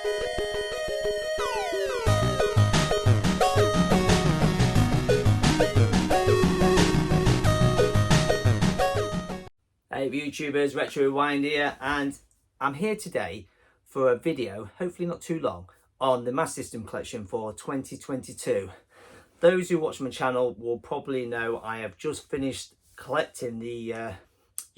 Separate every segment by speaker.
Speaker 1: Hey YouTubers, RetroRewind here, and I'm here today for a video, hopefully not too long, on the Master System collection for 2022. Those who watch my channel will probably know I have just finished collecting the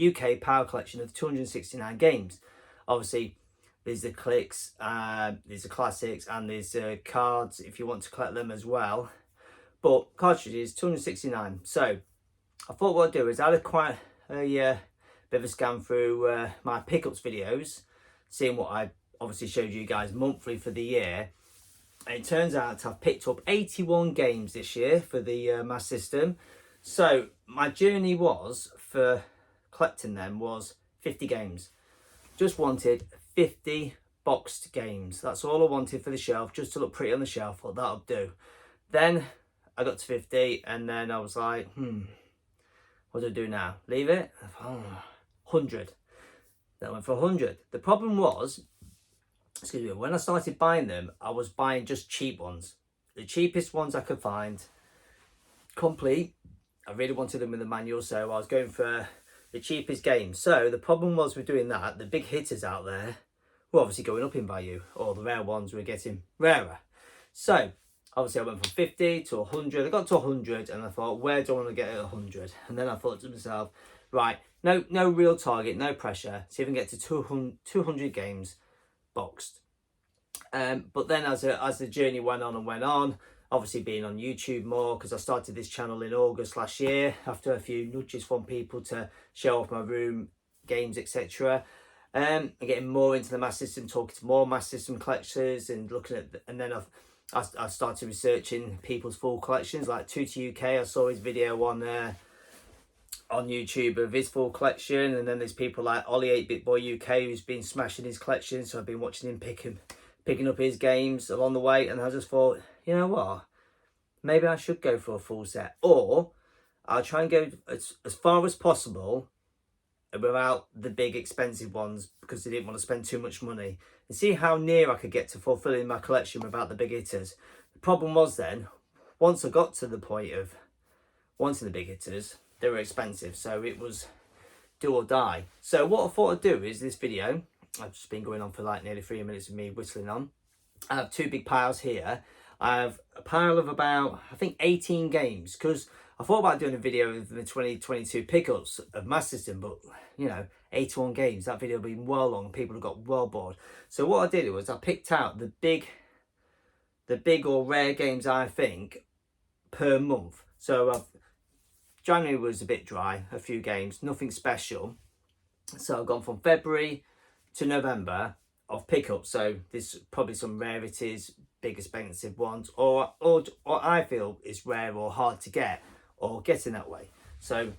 Speaker 1: UK Power Collection of 269 games. Obviously, there's the clicks, there's the classics, and there's cards if you want to collect them as well. But cartridges, 269. So I thought what I'd do is I had quite a bit of a scan through my pickups videos, seeing what I obviously showed you guys monthly for the year. And it turns out I've picked up 81 games this year for the Master System. So my journey was for collecting them was 50 games. Just wanted 50 boxed games. That's all I wanted for the shelf, just to look pretty on the shelf. Thought that'll do. Then I got to 50 and then I was like, what do I do now? Leave it? 100. Then I went for 100. The problem was, excuse me, when I started buying them, I was buying just cheap ones. The cheapest ones I could find, complete. I really wanted them with the manual, so I was going for the cheapest games. So the problem was with doing that, the big hitters out there were obviously going up in value, or the rare ones were getting rarer. So obviously I went from 50 to 100. I got to 100 and I thought, where do I want to get at 100? And then I thought to myself, right, no real target, no pressure. See if I can get to 200 games boxed. But then as the journey went on, obviously being on YouTube more, because I started this channel in August last year after a few nudges from people to show off my room, games, etc. And getting more into the Master System, talking to more Master System collectors and looking at, and then I started researching people's full collections, like Tutti UK. I saw his video on YouTube of his full collection, and then there's people like Ollie 8-Bit Boy UK who's been smashing his collection, so I've been watching him picking up his games along the way, and I just thought, you know what, maybe I should go for a full set, or I'll try and go as far as possible without the big expensive ones, because I didn't want to spend too much money, and see how near I could get to fulfilling my collection without the big hitters. The problem was then, once I got to the point of wanting the big hitters, they were expensive, so it was do or die. So what I thought I'd do is this video, I've just been going on for like nearly 3 minutes of me whistling on. I have two big piles here. I have a pile of about, I think, 18 games, because I thought about doing a video of the 2022 pickups of Master System, but you know, 81 games, that video would be well long, people have got well bored. So what I did was I picked out the big or rare games, I think, per month. So January was a bit dry, a few games, nothing special. So I've gone from February to November of pickups. So there's probably some rarities, big expensive ones, or I feel is rare or hard to get, or getting that way. So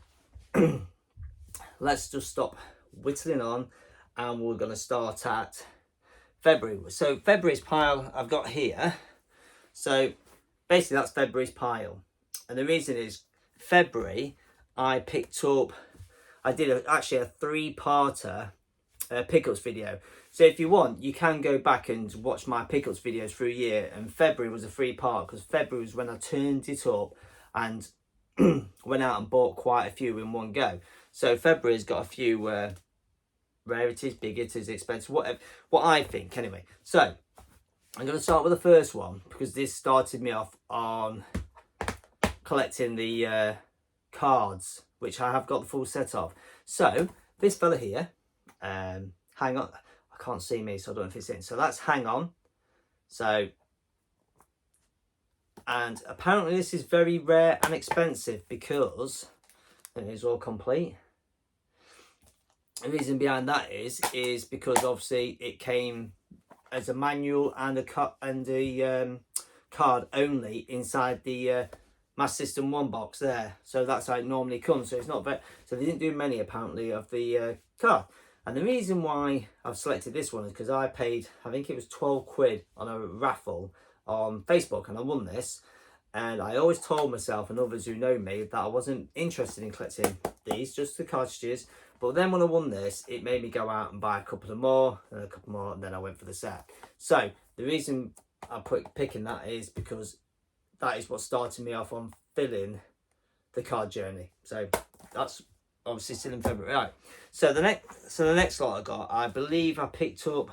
Speaker 1: let's just stop whittling on, and we're going to start at February. So February's pile I've got here. So basically that's February's pile, and the reason is February I picked up, I did actually a 3-parter pickups video. So if you want, you can go back and watch my pickups videos through a year, and February was a 3-part, because February was when I turned it up and went out and bought quite a few in one go. So February's got a few rarities, big hitters, expensive, whatever, what I think anyway. So I'm going to start with the first one, because this started me off on collecting the cards, which I have got the full set of. So this fella here, Hang On, I can't see me, so I don't know if it's in. So that's Hang On. So, and apparently this is very rare and expensive, because it is all complete. The reason behind that is because obviously it came as a manual and a card only inside the Master System 1 box there. So that's how it normally comes. So it's not very, so they didn't do many apparently of the card. And the reason why I've selected this one is because I paid, I think it was 12 quid on a raffle on Facebook, and I won this. And I always told myself and others who know me that I wasn't interested in collecting these, just the cartridges. But then when I won this, it made me go out and buy a couple of more, and a couple more, and then I went for the set. So the reason I'm picking that is because that is what started me off on filling the card journey. So that's obviously still in February. Right. So the next lot I got, I believe I picked up.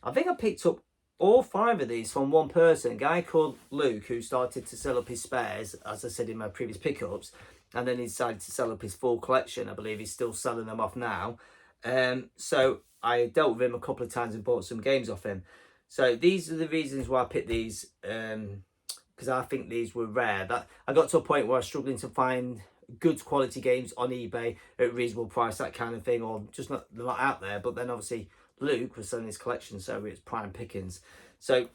Speaker 1: I think I picked up all 5 of these from one person, a guy called Luke, who started to sell up his spares, as I said in my previous pickups, and then he decided to sell up his full collection. I believe he's still selling them off now. So I dealt with him a couple of times and bought some games off him. So these are the reasons why I picked these, because I think these were rare. That I got to a point where I was struggling to find good quality games on eBay at reasonable price, that kind of thing, or just they're not out there. But then obviously Luke was selling his collection, so it's prime pickings. So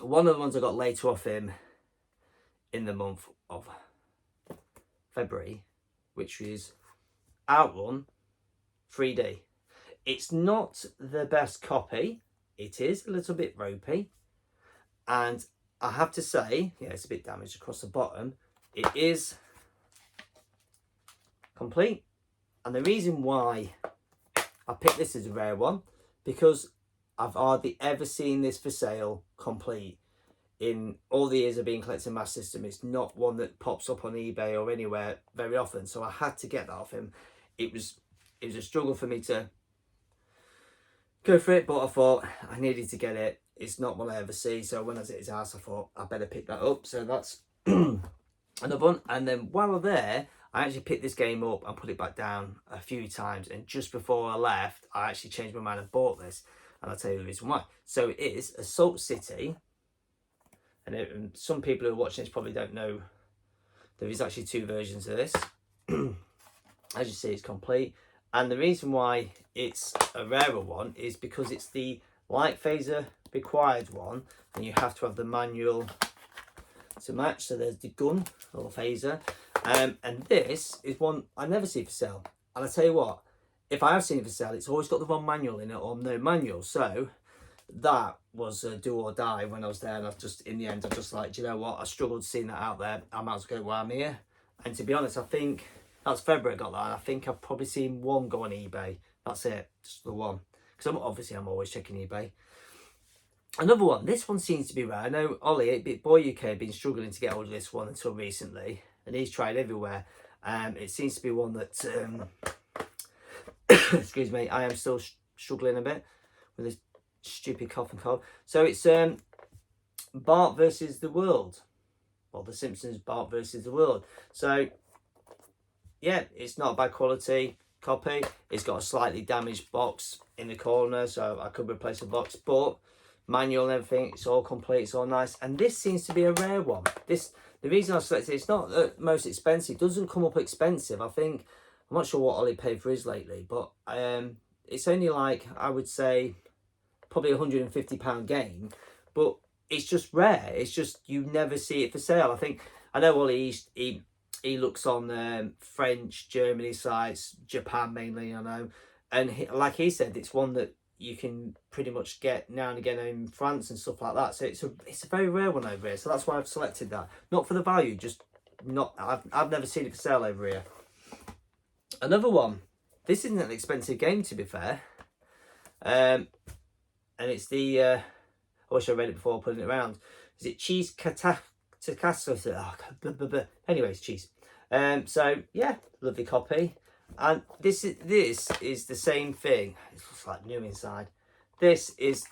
Speaker 1: one of the ones I got later off him in the month of February, which is Outrun 3D. It's not the best copy. It is a little bit ropey, and I have to say, yeah, it's a bit damaged across the bottom. It is complete, and the reason why I picked this as a rare one, because I've hardly ever seen this for sale complete in all the years of being collecting Master System. It's not one that pops up on eBay or anywhere very often, so I had to get that off him. It was a struggle for me to go for it, but I thought I needed to get it. It's not one I ever see, so when I was at his house, I thought I better pick that up. So that's another one. And then while I'm there, I actually picked this game up and put it back down a few times, and just before I left, I actually changed my mind and bought this, and I'll tell you the reason why. So it is Assault City, and some people who are watching this probably don't know there is actually 2 versions of this. As you see, it's complete, and the reason why it's a rarer one is because it's the light phaser required one, and you have to have the manual to match. So there's the gun or phaser, and this is one I never see for sale. And I tell you what, if I have seen it for sale, it's always got the wrong manual in it or no manual. So that was a do or die when I was there, and I just, in the end, I just like, do you know what, I struggled seeing that out there. I might as well go while I'm here. And to be honest, I think that's February I got that, and I think I've probably seen one go on eBay. That's it, just the one, because I'm always checking eBay. Another one, this one seems to be rare. I know Ollie, 8-Bit Boy UK, had been struggling to get hold of this one until recently, and he's tried everywhere. It seems to be one that excuse me, I am still struggling a bit with this stupid cough and cold. So it's Bart versus the World, or The Simpsons Bart versus the World. So yeah, it's not a bad quality copy. It's got a slightly damaged box in the corner, so I could replace the box, but manual and everything, it's all complete, it's all nice. And this seems to be a rare one. The reason I selected it's not the most expensive. It doesn't come up expensive. I think, I'm not sure what Ollie paid for his lately, but it's only like, I would say, probably £150 game, but it's just rare. It's just, you never see it for sale. I know Ollie, he looks on French, Germany sites, Japan mainly, I know, and like he said, it's one that you can pretty much get now and again in France and stuff like that. So it's a very rare one over here. So that's why I've selected that. Not for the value, just not. I've never seen it for sale over here. Another one. This isn't an expensive game, to be fair. And it's the. I wish I read it before putting it around. Is it cheese catastrophe? Oh, anyways, cheese. So yeah, lovely copy. And this is the same thing. It looks like new inside. This is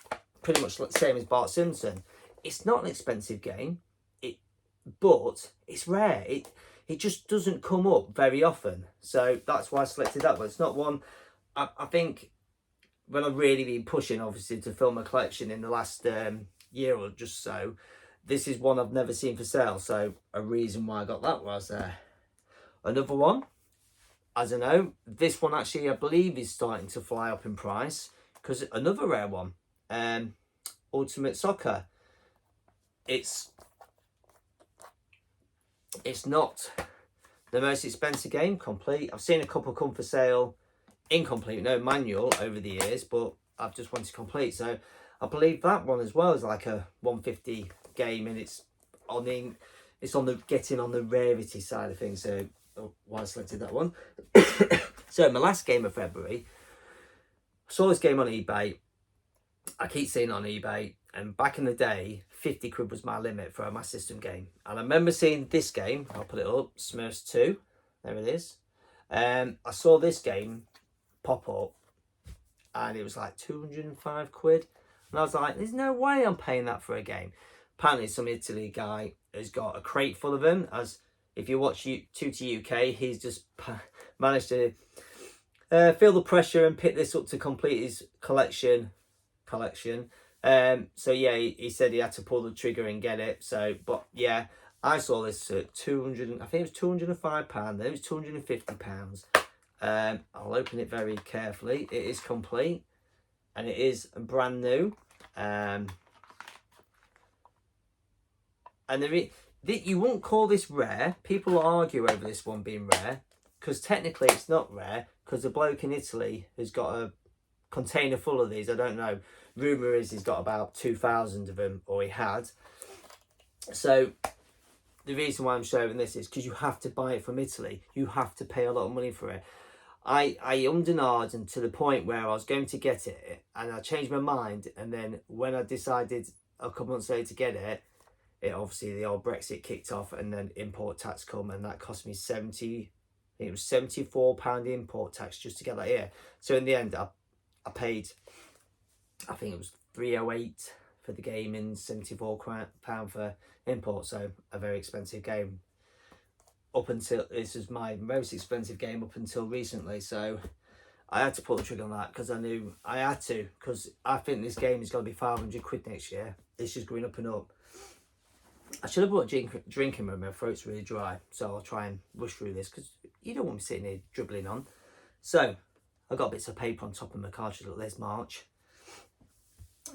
Speaker 1: pretty much the same as Bart Simpson. It's not an expensive game, but it's rare. It just doesn't come up very often. So that's why I selected that one. It's not one. I think when I've really been pushing, obviously, to fill my collection in the last year or just so, this is one I've never seen for sale. So a reason why I got that was there. Another one. I don't know, this one actually I believe is starting to fly up in price, because another rare one, Ultimate Soccer. It's not the most expensive game, complete. I've seen a couple come for sale incomplete, no manual over the years, but I've just wanted complete. So I believe that one as well is like a 150 game, and it's on the getting on the rarity side of things. So why I selected that one. So my last game of February, I saw this game on eBay. I keep seeing it on eBay, and back in the day, 50 quid was my limit for a Master System game. And I remember seeing this game, I'll put it up, Smurfs 2, there it is. I saw this game pop up, and it was like 205 quid. And I was like, there's no way I'm paying that for a game. Apparently some Italy guy has got a crate full of them. As if you watch Tutti UK, he's just managed to feel the pressure and pick this up to complete his collection. So yeah, he said he had to pull the trigger and get it. So, but yeah, I saw this at 200, I think it was £205, then it was £250. I'll open it very carefully. It is complete and it is brand new. And you won't call this rare. People argue over this one being rare because technically it's not rare, because the bloke in Italy has got a container full of these. I don't know. Rumour is he's got about 2,000 of them, or he had. So the reason why I'm showing this is because you have to buy it from Italy. You have to pay a lot of money for it. I ummed and ahed, and to the point where I was going to get it, and I changed my mind. And then when I decided a couple months later to get it, obviously the old Brexit kicked off, and then import tax come, and that cost me it was £74 import tax just to get that here. So in the end, I paid, I think it was £308 for the game and £74 for import. So a very expensive game. Up until, this is my most expensive game up until recently. So I had to pull the trigger on that because I knew I had to, because I think this game is going to be 500 quid next year. It's just going up and up. I should have brought a drinking room. My throat's really dry, so I'll try and rush through this because you don't want me sitting here dribbling on. So I got bits of paper on top of my cartridge. Look, there's March.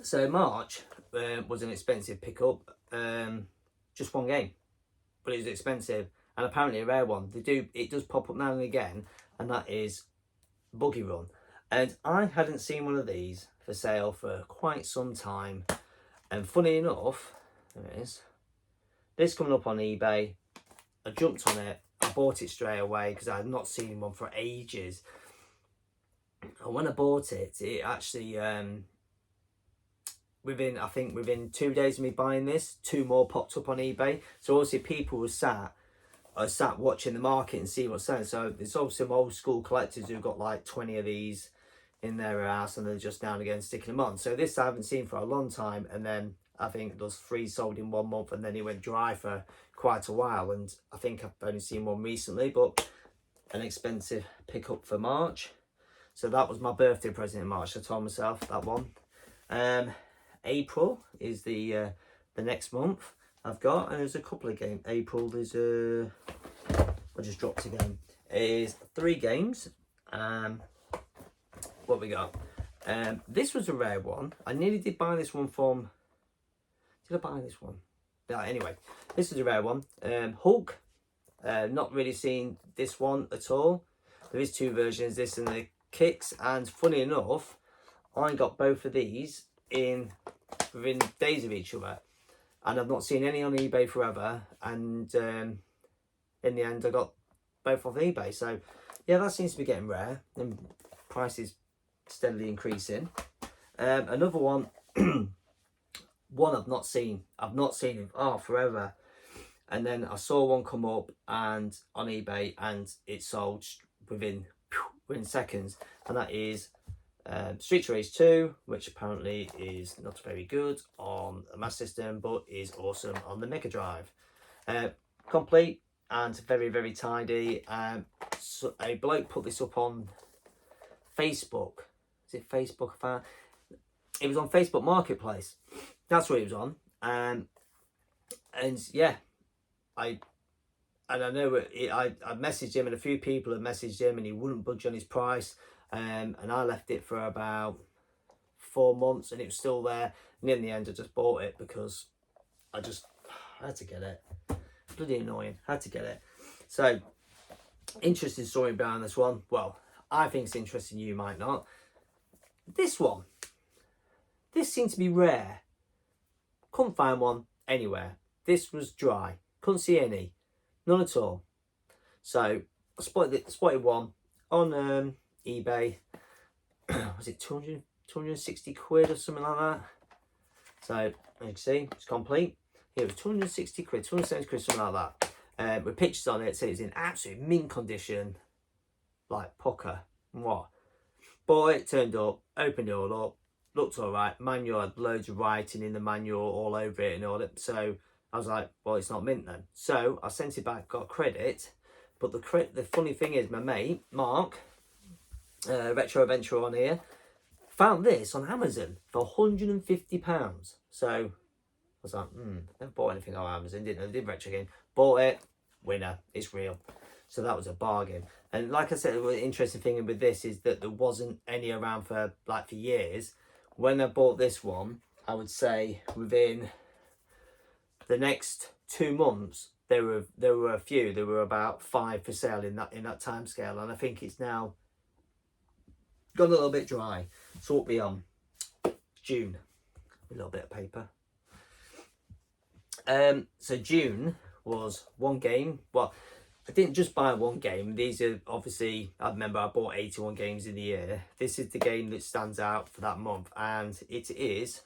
Speaker 1: So March was an expensive pickup. Just one game, but it was expensive, and apparently a rare one. It does pop up now and again, and that is Buggy Run. And I hadn't seen one of these for sale for quite some time. And funny enough, there it is. This coming up on eBay, I jumped on it, I bought it straight away because I had not seen one for ages. And when I bought it, it actually, within 2 days of me buying this, 2 more popped up on eBay. So obviously people were sat watching the market and see what's selling. So there's obviously some old school collectors who've got like 20 of these in their house, and they're just now and again sticking them on. So this I haven't seen for a long time, and then I think there was 3 sold in 1 month, and then it went dry for quite a while. And I think I've only seen one recently, but an expensive pickup for March. So that was my birthday present in March. I told myself that one. April is the next month I've got, and there's a couple of games. April, there's I just dropped a game. Is 3 games. What we got? This was a rare one. I nearly did buy this one from. Did I buy this one? No, anyway, this is a rare one. Hulk. Not really seen this one at all. There is 2 versions, this and the kicks. And funny enough, I got both of these within days of each other. And I've not seen any on eBay forever. And in the end, I got both off eBay. So yeah, that seems to be getting rare. And prices steadily increasing. Another one. One I've not seen him forever, and then I saw one come up and on eBay, and it sold within seconds, and that is Street Race 2, which apparently is not very good on the Master System, but is awesome on the Mega Drive. Complete and very, very tidy. So a bloke put this up on Facebook. Is it Facebook? It was on Facebook Marketplace. That's what he was on, and yeah, I know I messaged him, and a few people had messaged him, and he wouldn't budge on his price, and I left it for about 4 months, and it was still there. And in the end, I just bought it because I had to get it. Bloody annoying, had to get it. So interesting story behind this one. Well, I think it's interesting. You might not. This one. This seemed to be rare. Couldn't find one anywhere. This was dry. Couldn't see any. None at all. So I spotted one on eBay. Was it 260 quid or something like that? So you can see it's complete. It was 260 quid, 270 quid, something like that. With pictures on it, so it's in absolute mint condition, like pucker and what. Bought it, turned up, opened it all up, looked all right. Manual had loads of writing in the manual all over it and all that. So I was like, well, it's not mint then. So I sent it back, got credit. But the funny thing is, my mate Mark, Retro Adventure on here, found this on Amazon for £150. So I was like, never bought anything on Amazon, didn't know, did retro game. Bought it, winner, it's real. So that was a bargain. And like I said, the interesting thing with this is that there wasn't any around for years. When I bought this one, I would say within the next 2 months, there were a few. There were about 5 for sale in that time scale, and I think it's now got a little bit dry. So what we on? June. A little bit of paper. So June was one game. Well, I didn't just buy one game. These are obviously, I remember I bought 81 games in the year. This is the game that stands out for that month, and it is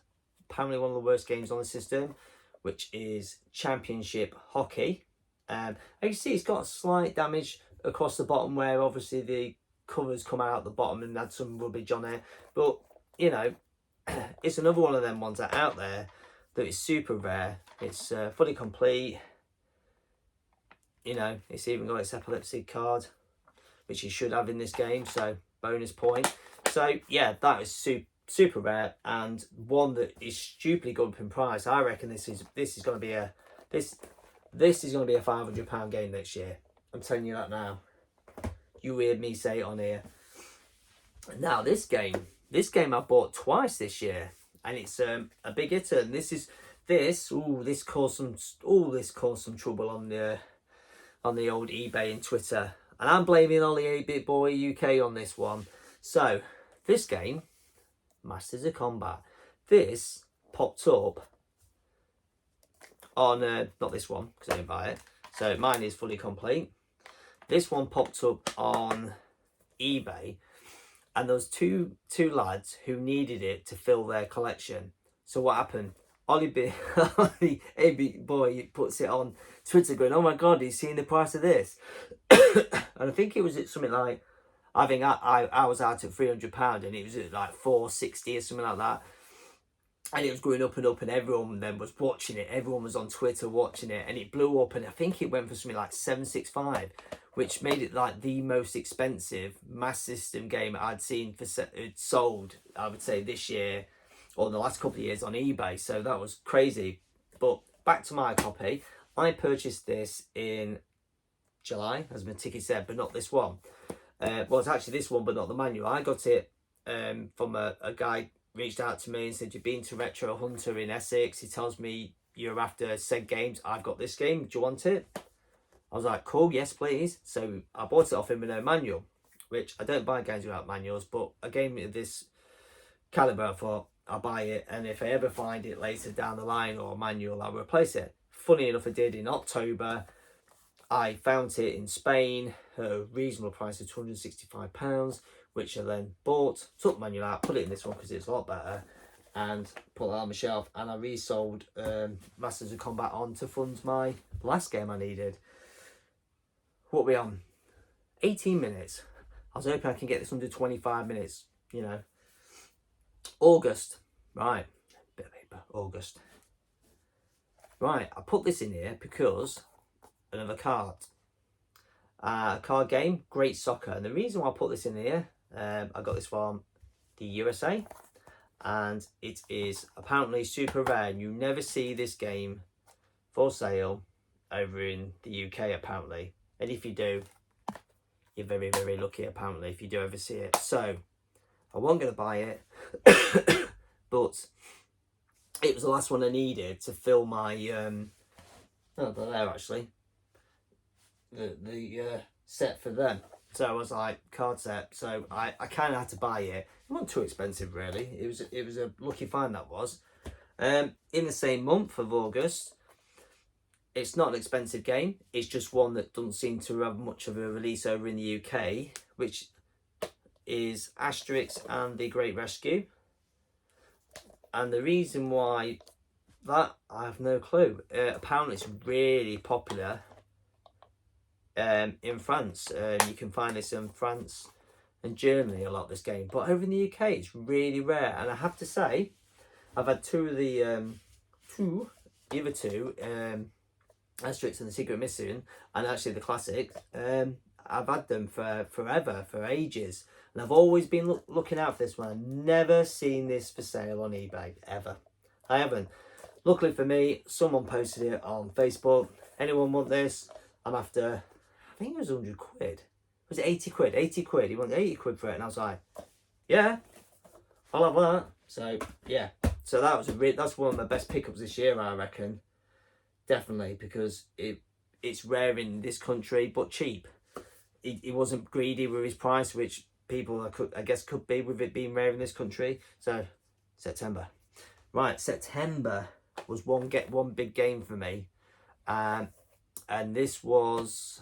Speaker 1: apparently one of the worst games on the system, which is Championship Hockey. As you see, it's got slight damage across the bottom where obviously the covers come out the bottom and had some rubbish on it. But, you know, it's another one of them ones that are out there that is super rare. It's fully complete. You know, it's even got its epilepsy card, which you should have in this game, so bonus point. So yeah, that is super rare, and one that is stupidly good up in price. I reckon this is going to be a this is going to be a £500 game next year. I'm telling you that now. You heard me say it on here. Now this game I bought twice this year, and it's a big hitter. And this caused some trouble on the old eBay and Twitter, and I'm blaming Ollie 8-Bit Boy UK on this one. So this game, Masters of Combat, this popped up on not this one because I didn't buy it, so mine is fully complete. This one popped up on eBay, and there was two lads who needed it to fill their collection. So what happened? Ollie 8-Bit Boy puts it on Twitter going, oh my god, he's seen the price of this. And I think it was at something like, I think I was out at £300 and it was at like £460 or something like that. And it was going up and up, and everyone then was watching it. Everyone was on Twitter watching it, and it blew up, and I think it went for something like $765, which made it like the most expensive mass system game I'd seen sold, I would say, this year or in the last couple of years on eBay. So that was crazy. But back to my copy. I purchased this in July, as my ticket said, but not this one. Well, it's actually this one, but not the manual. I got it from a guy reached out to me and said, you've been to Retro Hunter in Essex. He tells me you're after Sega games. I've got this game. Do you want it? I was like, cool, yes, please. So I bought it off him with no manual, which I don't buy games without manuals, but a game of this caliber, I thought, I'll buy it, and if I ever find it later down the line or a manual, I'll replace it. Funny enough, I did in October. I found it in Spain at a reasonable price of £265, which I then bought, took the manual out, put it in this one because it's a lot better, and put that on my shelf. And I resold Masters of Combat on to fund my last game I needed. What are we on? 18 minutes. I was hoping I can get this under 25 minutes, you know. August, right, bit of paper, August. Right, I put this in here because another card game, Great Soccer. And the reason why I put this in here, I got this from the USA, and it is apparently super rare, and you never see this game for sale over in the UK apparently. And if you do, you're very, very lucky apparently if you do ever see it. So I wasn't going to buy it, but it was the last one I needed to fill my, oh, they're there actually, the set for them. So I was like, card set, so I kind of had to buy it. It wasn't too expensive really, it was a lucky find that was. In the same month of August, it's not an expensive game. It's just one that doesn't seem to have much of a release over in the UK, which is Asterix and the Great Rescue. And the reason why that, I have no clue. Apparently it's really popular in France. You can find this in France and Germany a lot, this game. But over in the UK, it's really rare. And I have to say, I've had two of the, either two, Asterix and the Secret Mission, and actually the classic. I've had them for forever, for ages. And I've always been looking out for this one. I've never seen this for sale on eBay, ever. I haven't. Luckily for me, someone posted it on Facebook. Anyone want this? I'm after, I think it was 100 quid. Was it 80 quid? 80 quid. He wanted 80 quid for it. And I was like, yeah, I'll have that. So, yeah. So that was that's one of my best pickups this year, I reckon. Definitely, because it's rare in this country, but cheap. He wasn't greedy with his price, which people I guess could be with it being rare in this country. So, September. Right, September was one big game for me. And this was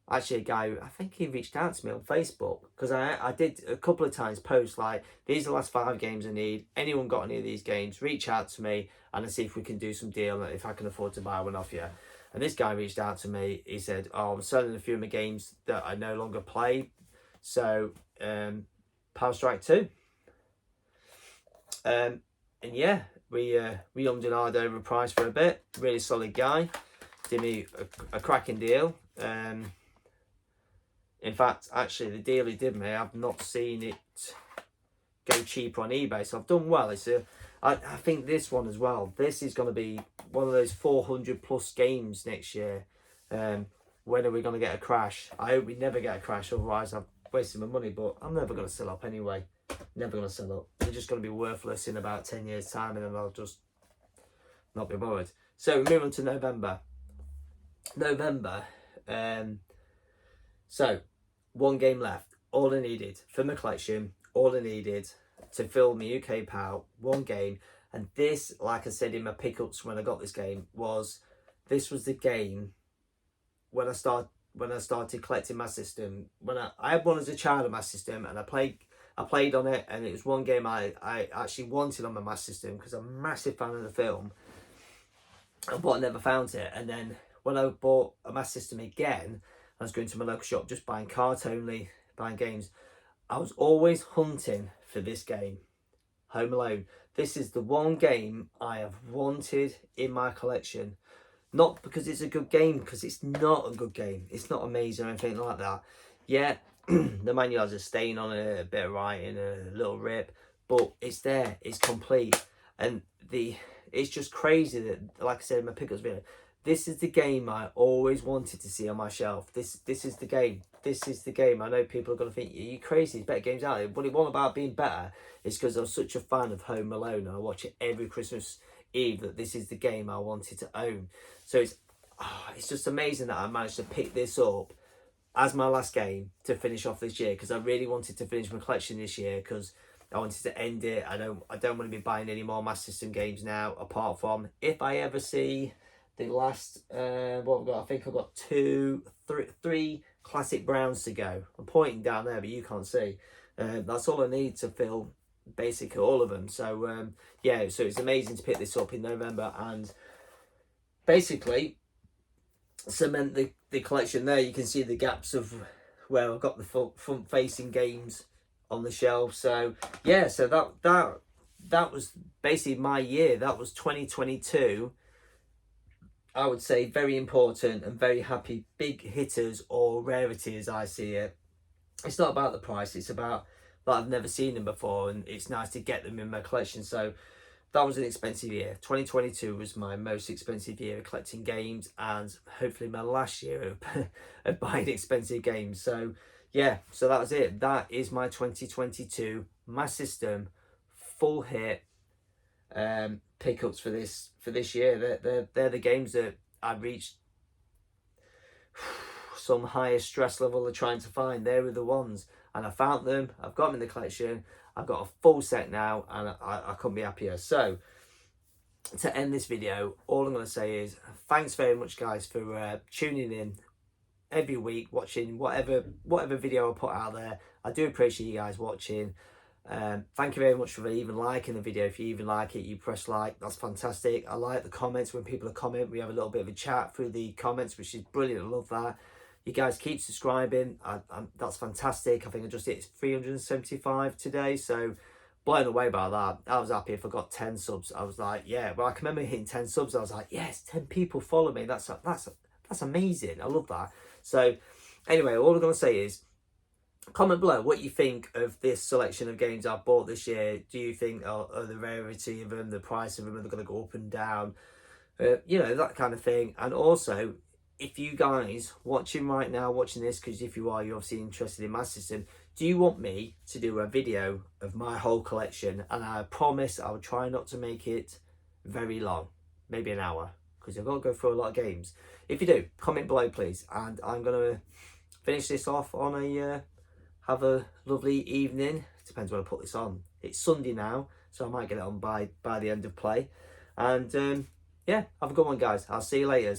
Speaker 1: actually a guy, I think he reached out to me on Facebook, because I did a couple of times post like, these are the last 5 games I need. Anyone got any of these games, reach out to me and I'll see if we can do some deal, if I can afford to buy one off you. And this guy reached out to me. He said, oh, I'm selling a few of my games that I no longer play. So, Power Strike 2. And yeah, we ummed and ahed over a price for a bit. Really solid guy. Did me a cracking deal. In fact, actually, the deal he did me, I've not seen it go cheaper on eBay. So I've done well. I think this one as well. This is going to be one of those 400 plus games next year. When are we going to get a crash? I hope we never get a crash, otherwise I've wasted my money. But I'm never going to sell up anyway. Never going to sell up. They're just going to be worthless in about 10 years time, and then I'll just not be bothered. So we move on to November. So 1 game left. All I needed for my collection, all I needed to fill my UK PAL, 1 game. And this, like I said in my pickups when I got this game, this was the game when I started collecting my system. When I had one as a child on my system, and I played on it, and it was 1 game I actually wanted on my Master System, because I'm a massive fan of the film, but I never found it. And then when I bought a Master System again, I was going to my local shop just buying cards only, buying games. I was always hunting for this game, Home Alone. This is the 1 game I have wanted in my collection. Not because it's a good game, because it's not a good game. It's not amazing or anything like that. Yeah, the manual has a stain on it, a bit of writing, a little rip, but it's there, it's complete. And it's just crazy that, like I said in my pickups video, this is the game I always wanted to see on my shelf. This is the game. This is the game. I know people are going to think, you're crazy, there's better games out there. But it wasn't about being better. It's because I'm such a fan of Home Alone, and I watch it every Christmas Eve, that this is the game I wanted to own. So it's just amazing that I managed to pick this up as my last game to finish off this year, because I really wanted to finish my collection this year, because I wanted to end it. I don't want to be buying any more Master System games now, apart from if I ever see the last what I've got. I think I've got 3 classic Browns to go. I'm pointing down there, but you can't see. That's all I need to fill basically all of them. So yeah, so it's amazing to pick this up in November and basically cement the collection there. You can see the gaps of where I've got the front facing games on the shelf. So yeah, so that was basically my year. That was 2022. I would say very important and very happy big hitters or rarity as I see it. It's not about the price, it's about that I've never seen them before, and it's nice to get them in my collection. So that was an expensive year. 2022 was my most expensive year of collecting games, and hopefully my last year of buying expensive games. So yeah, so that was it. That is my 2022 Master System full hit pickups for this year. They're the games that I reached some higher stress level of trying to find. They were the ones, and I found them. I've got them in the collection. I've got a full set now, and I couldn't be happier. So to end this video, all I'm going to say is thanks very much, guys, for tuning in every week, watching whatever video I put out there. I do appreciate you guys watching. Thank you very much for even liking the video. If you even like it, you press like, that's fantastic. I like the comments when people comment. We have a little bit of a chat through the comments, which is brilliant. I love that. You guys keep subscribing. That's fantastic. I think I just hit 375 today, so blown away by that. I was happy if I got 10 subs. I was like, yeah. Well, I can remember hitting 10 subs. I was like, yes, 10 people follow me. That's amazing. I love that. So anyway, all I'm going to say is comment below what you think of this selection of games I've bought this year. Do you think the rarity of them, the price of them, are they going to go up and down? You know, that kind of thing. And also, if you guys watching right now, watching this, because if you are, you're obviously interested in my system, do you want me to do a video of my whole collection? And I promise I'll try not to make it very long, maybe an hour, because I've got to go through a lot of games. If you do, comment below, please. And I'm going to finish this off on a, have a lovely evening. Depends when I put this on. It's Sunday now, so I might get it on by the end of play. And yeah, have a good one, guys. I'll see you later.